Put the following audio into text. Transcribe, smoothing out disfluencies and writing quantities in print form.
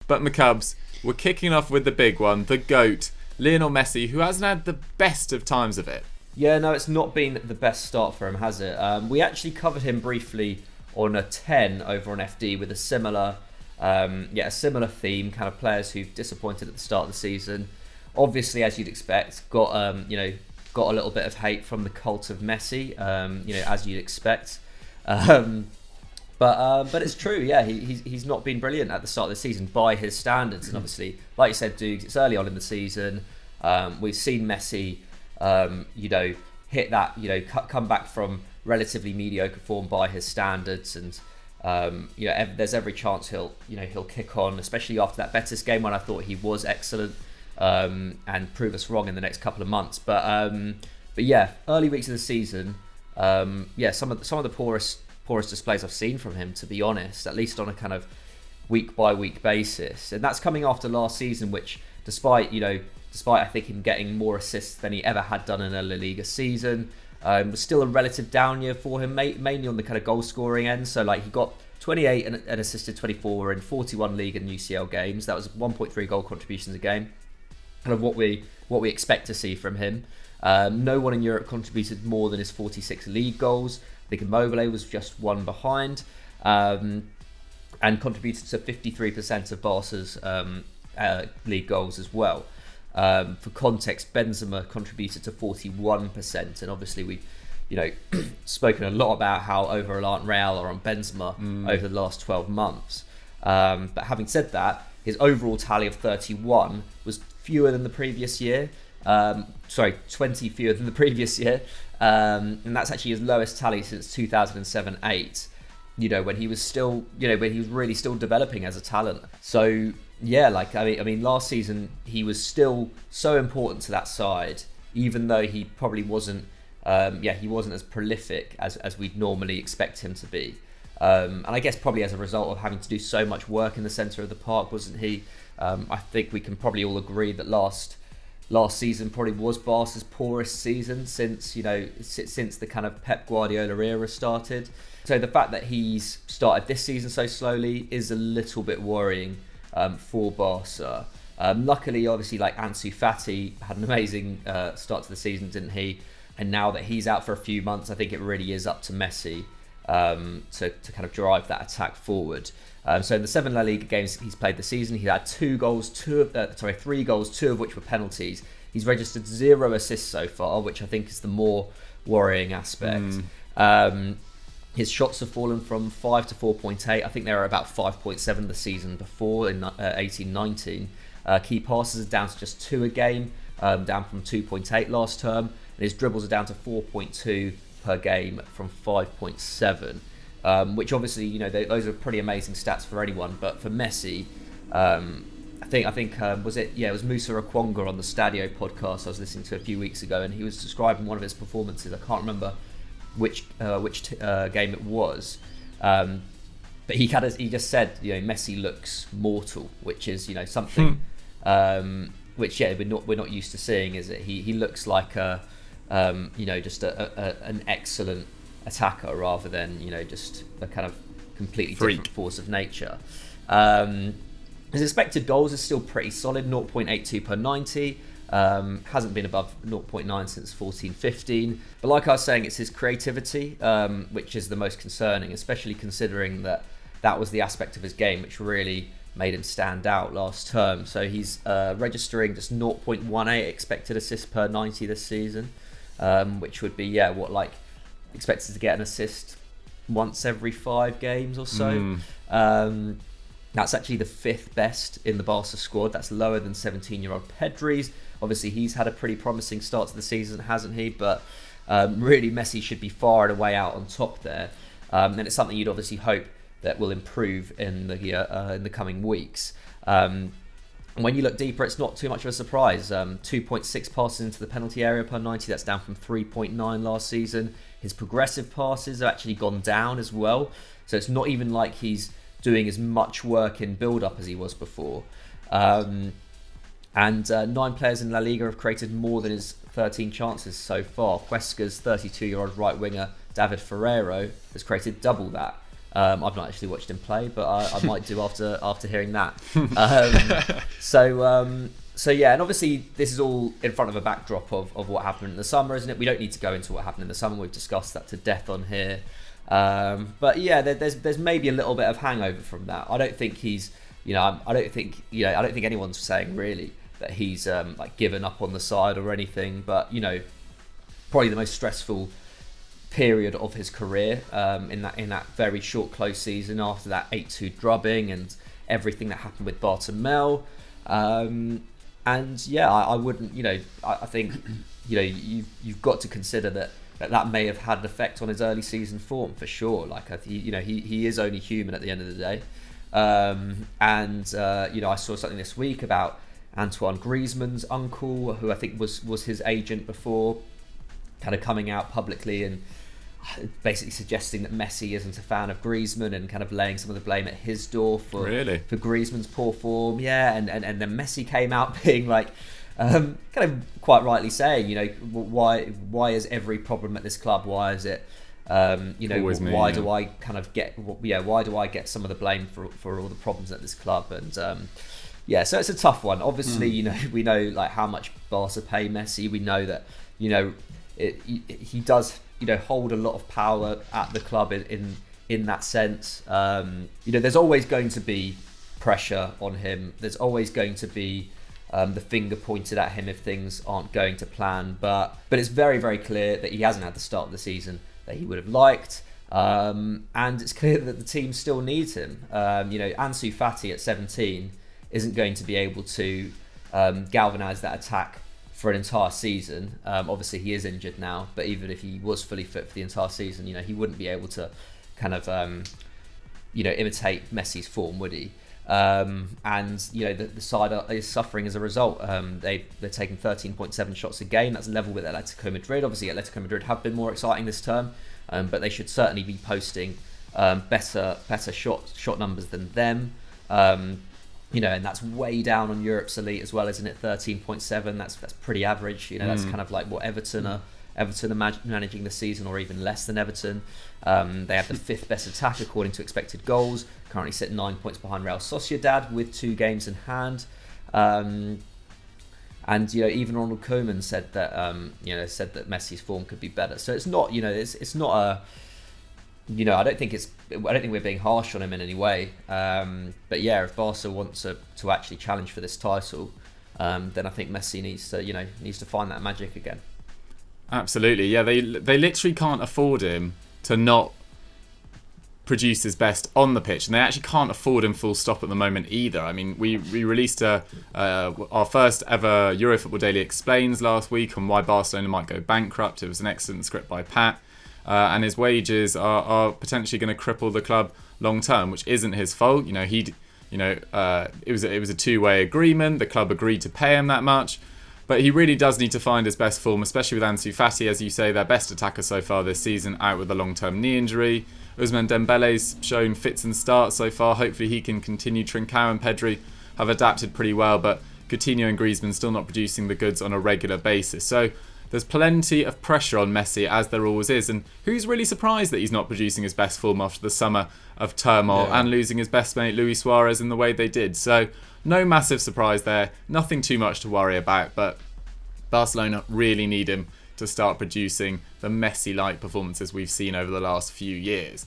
But McCubs, we're kicking off with the big one, the GOAT, Lionel Messi, who hasn't had the best of times of it. Yeah, no, it's not been the best start for him, has it? We actually covered him briefly on a 10 over on FD with a similar theme, kind of players who've disappointed at the start of the season. Obviously, as you'd expect, got a little bit of hate from the cult of Messi, as you'd expect. But it's true, yeah. He's not been brilliant at the start of the season by his standards, and obviously, like you said, Dukes, it's early on in the season. We've seen Messi, hit that, come back from relatively mediocre form by his standards, and there's every chance he'll kick on, especially after that Betis game when I thought he was excellent, and prove us wrong in the next couple of months. But yeah, early weeks of the season, some of the poorest displays I've seen from him, to be honest, at least on a kind of week by week basis, and that's coming after last season, which despite I think him getting more assists than he ever had done in a La Liga season, was still a relative down year for him, mainly on the kind of goal scoring end. So like he got 28 and assisted 24 in 41 league and UCL games. That was 1.3 goal contributions a game, kind of what we expect to see from him. No one in Europe contributed more than his 46 league goals. I think Immobile was just one behind, and contributed to 53% of Barca's league goals as well. For context, Benzema contributed to 41%, and obviously we've spoken a lot about how over-reliant Real are on Benzema over the last 12 months. But having said that, his overall tally of 31 was fewer than the previous year. 20 fewer than the previous year, and that's actually his lowest tally since 2007-8. When he was still, when he was really still developing as a talent. So yeah, I mean, last season he was still so important to that side, even though he probably wasn't, he wasn't as prolific as we'd normally expect him to be. And I guess probably as a result of having to do so much work in the centre of the park, wasn't he? I think we can probably all agree that last season probably was Barca's poorest season since the kind of Pep Guardiola era started. So the fact that he's started this season so slowly is a little bit worrying for Barca. Luckily, obviously, like Ansu Fati had an amazing start to the season, didn't he? And now that he's out for a few months, I think it really is up to Messi to kind of drive that attack forward. So in the 7 La Liga games he's played this season, he had 3 goals, 2 of which were penalties. He's registered 0 assists so far, which I think is the more worrying aspect. His shots have fallen from 5 to 4.8. I think they were about 5.7 the season before in 18-19. Key passes are down to just 2 a game, down from 2.8 last term. And his dribbles are down to 4.2 per game from 5.7. Which obviously, those are pretty amazing stats for anyone. But for Messi, I think it was Musa Okwonga on the Stadio podcast I was listening to a few weeks ago, and he was describing one of his performances. I can't remember which game it was, but he just said Messi looks mortal, which is something which we're not used to seeing, is it? He looks like just an excellent attacker rather than just a kind of completely different force of nature. His expected goals is still pretty solid, 0.82 per 90. Hasn't been above 0.9 since 14-15. But like I was saying, it's his creativity which is the most concerning, especially considering that was the aspect of his game which really made him stand out last term. So he's registering just 0.18 expected assists per 90 this season, which would be expected to get an assist once every 5 games or so. That's actually the 5th best in the Barca squad. That's lower than 17-year-old Pedri's. Obviously, he's had a pretty promising start to the season, hasn't he? But really, Messi should be far and away out on top there. And it's something you'd obviously hope that will improve in the coming weeks. When you look deeper, it's not too much of a surprise. 2.6 passes into the penalty area per 90. That's down from 3.9 last season. His progressive passes have actually gone down as well. So it's not even like he's doing as much work in build-up as he was before. And 9 players in La Liga have created more than his 13 chances so far. Huesca's 32-year-old right winger David Ferrero has created double that. I've not actually watched him play, but I might do after hearing that. So yeah, and obviously this is all in front of a backdrop of what happened in the summer, isn't it? We don't need to go into what happened in the summer. We've discussed that to death on here. But yeah, there's maybe a little bit of hangover from that. I don't think he's, I don't think anyone's saying really that he's like given up on the side or anything. But probably the most stressful period of his career in that very short close season after that 8-2 drubbing and everything that happened with Bartomeu. And yeah, I wouldn't, I think, you've got to consider that may have had an effect on his early season form for sure. Like, he is only human at the end of the day. I saw something this week about Antoine Griezmann's uncle, who I think was his agent before, kind of coming out publicly and basically suggesting that Messi isn't a fan of Griezmann and kind of laying some of the blame at his door for Griezmann's poor form. Yeah, and then Messi came out being like, kind of quite rightly saying, why is every problem at this club? Why is it, why do I kind of why do I get some of the blame for all the problems at this club? And so it's a tough one. Obviously, we know like how much Barca pay Messi. We know that he does hold a lot of power at the club in that sense. There's always going to be pressure on him. There's always going to be the finger pointed at him if things aren't going to plan. But it's very, very clear that he hasn't had the start of the season that he would have liked. And it's clear that the team still needs him. Ansu Fati at 17 isn't going to be able to galvanise that attack for an entire season. Obviously he is injured now, but even if he was fully fit for the entire season, he wouldn't be able to kind of imitate Messi's form, would he? The side is suffering as a result. They're taking 13.7 shots a game. That's level with Atletico Madrid. Obviously Atletico Madrid have been more exciting this term, but they should certainly be posting better shot numbers than them. And that's way down on Europe's elite as well, isn't it? 13.7. That's pretty average. That's kind of like what Everton are managing the season, or even less than Everton. They have the 5th best attack according to expected goals. Currently sit 9 points behind Real Sociedad with 2 games in hand. And even Ronald Koeman said that Messi's form could be better. So it's not it's not a. I don't think we're being harsh on him in any way. But yeah, if Barca want to actually challenge for this title, then I think Messi needs to find that magic again. Absolutely, yeah. They literally can't afford him to not produce his best on the pitch, and they actually can't afford him full stop at the moment either. I mean, we released our first ever Eurofootball Daily Explains last week on why Barcelona might go bankrupt. It was an excellent script by Pat. And his wages are potentially going to cripple the club long term, which isn't his fault. It was a 2-way agreement. The club agreed to pay him that much, but he really does need to find his best form, especially with Ansu Fati, as you say, their best attacker so far this season, out with a long-term knee injury. Ousmane Dembele's shown fits and starts so far. Hopefully he can continue. Trincao and Pedri have adapted pretty well, but Coutinho and Griezmann still not producing the goods on a regular basis. So there's plenty of pressure on Messi, as there always is. And who's really surprised that he's not producing his best form after the summer of turmoil and losing his best mate Luis Suarez in the way they did? So no massive surprise there. Nothing too much to worry about. But Barcelona really need him to start producing the Messi-like performances we've seen over the last few years.